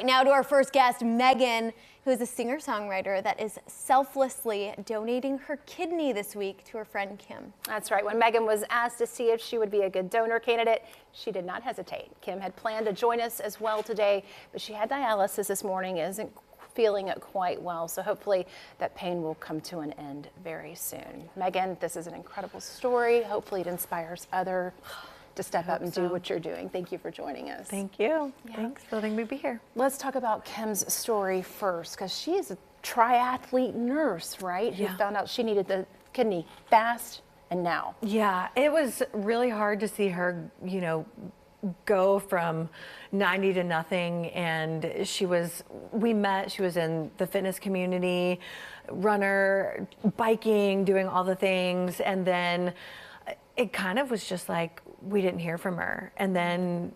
right, now to our first guest, Megan, who is a singer-songwriter that is selflessly donating her kidney this week to her friend Kim. That's right. When Megan was asked to see if she would be a good donor candidate, she did not hesitate. Kim had planned to join us as well today, but she had dialysis this morning, isn't feeling it quite well, so hopefully that pain will come to an end very soon. Megan, this is an incredible story. Hopefully it inspires others to step up and do what you're doing. Thank you for joining us. Thank you. Yeah. Thanks for letting me be here. Let's talk about Kim's story first, because she is a triathlete nurse, right? Yeah. Who found out she needed the kidney fast and now. Yeah, it was really hard to see her, you know, go from 90 to nothing. And we met, she was in the fitness community, runner, biking, doing all the things. And then it kind of was just like, we didn't hear from her. And then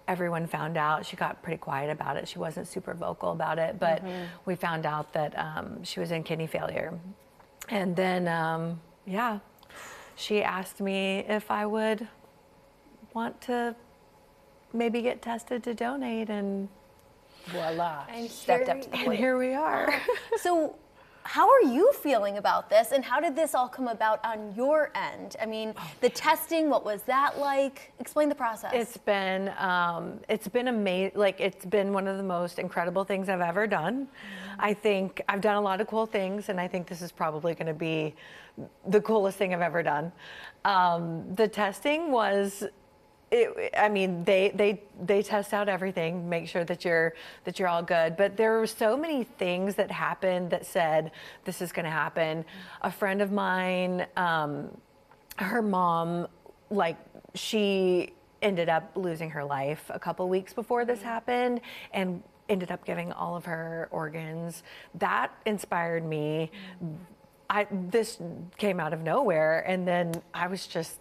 everyone found out. She got pretty quiet about it. She wasn't super vocal about it, but we found out that she was in kidney failure. And then, yeah, she asked me if I would want to maybe get tested to donate, and voila, and stepped up to the plate. Here we are. So how are you feeling about this, and how did this all come about on your end? I mean, the testing, what was that like? Explain the process. It's been amazing. Like, it's been one of the most incredible things I've ever done. I think I've done a lot of cool things, and I think this is probably going to be the coolest thing I've ever done. The testing was, I mean, they test out everything, make sure that you're all good. But there were so many things that happened that said this is going to happen. A friend of mine, her mom, like, she ended up losing her life a couple weeks before this happened, and ended up giving all of her organs. That inspired me. This came out of nowhere, and then I was just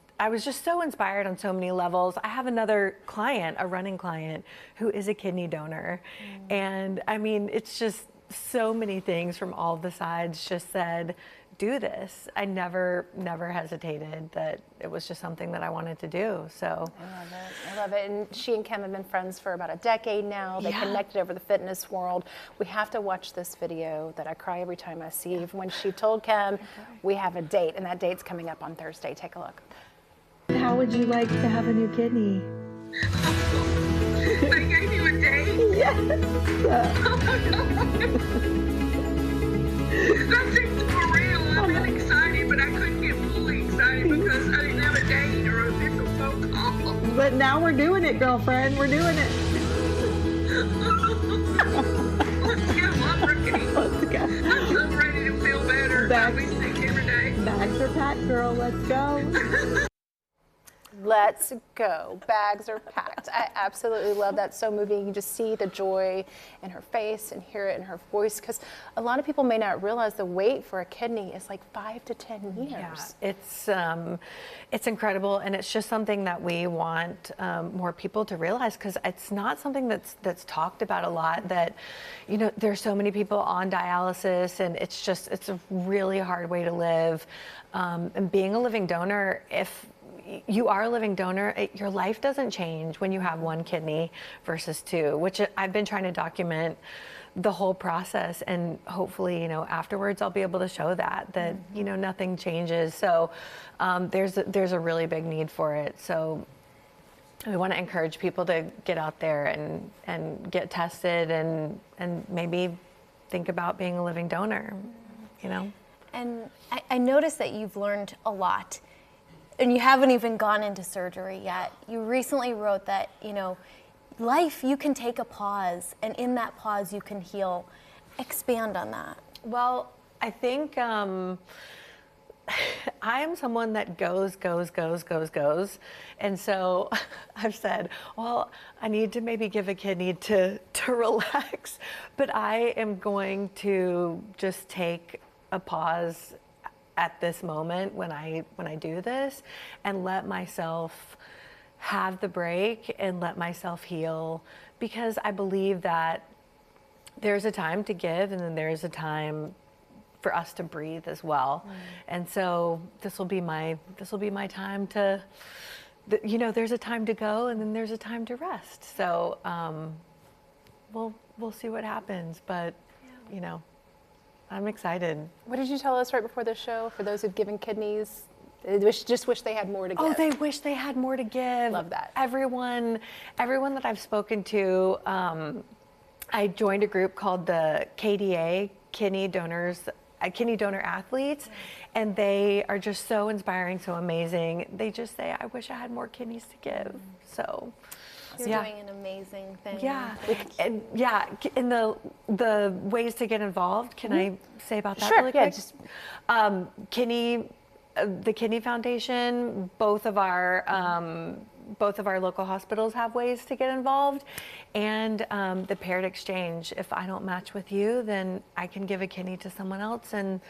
so inspired on so many levels. I have another client, a running client, who is a kidney donor. And I mean, it's just so many things from all the sides just said, do this. I never hesitated, that it was just something that I wanted to do. So I love it. And she and Kim have been friends for about a decade now. They connected over the fitness world. We have to watch this video that I cry every time I see. When she told Kim, we have a date, and that date's coming up on Thursday. Take a look. How would you like to have a new kidney? They gave you a date? Yes. Oh my God. That seems for real. I'm really excited, but I couldn't get fully excited because I didn't have a date or an official phone call. But now we're doing it, girlfriend. We're doing it. Let's go. I'm ready. Let's go. I'm so ready to feel better. I'll be sick every day. Bags are packed, girl. Let's go. Let's go. Bags are packed. I absolutely love that. So moving. You can just see the joy in her face and hear it in her voice, because a lot of people may not realize the wait for a kidney is like 5 to 10 years. Yeah, it's incredible, and it's just something that we want more people to realize, because it's not something that's talked about a lot. That, you know, there's so many people on dialysis, and it's a really hard way to live. And being a living donor, if you are a living donor, your life doesn't change when you have one kidney versus two, which I've been trying to document the whole process, and hopefully, you know, afterwards I'll be able to show that you know, nothing changes. So there's a really big need for it. So we want to encourage people to get out there and get tested, and maybe think about being a living donor, you know. And I noticed that you've learned a lot, and you haven't even gone into surgery yet. You recently wrote that, you know, life, you can take a pause, and in that pause you can heal. Expand on that. Well, I think I am someone that goes. And so I've said, well, I need to maybe give a kidney to relax, but I am going to just take a pause at this moment when I do this, and let myself have the break and let myself heal, because I believe that there's a time to give, and then there's a time for us to breathe as well. And so this will be my time to, you know, there's a time to go, and then there's a time to rest. So we'll see what happens. But, you know, I'm excited. What did you tell us right before the show? For those who've given kidneys, they just wish they had more to give. Oh, they wish they had more to give. Love that. Everyone that I've spoken to, I joined a group called the KDA, Kidney Donor Athletes, and they are just so inspiring, so amazing. They just say, I wish I had more kidneys to give. So, You're yeah. doing an amazing thing. Yeah, and the ways to get involved. Can I say about that Sure, really yeah, quick? just- The Kidney Foundation. Both of our local hospitals have ways to get involved, and the Paired Exchange. If I don't match with you, then I can give a kidney to someone else, and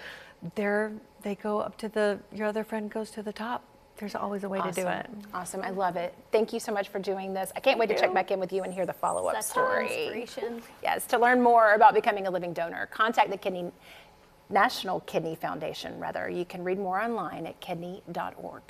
they go up to your other friend goes to the top. There's always a way to do it. Awesome. I love it. Thank you so much for doing this. I can't wait to check back in with you and hear the follow-up Such story. an inspiration. Yes, to learn more about becoming a living donor, contact the National Kidney Foundation, rather. You can read more online at kidney.org.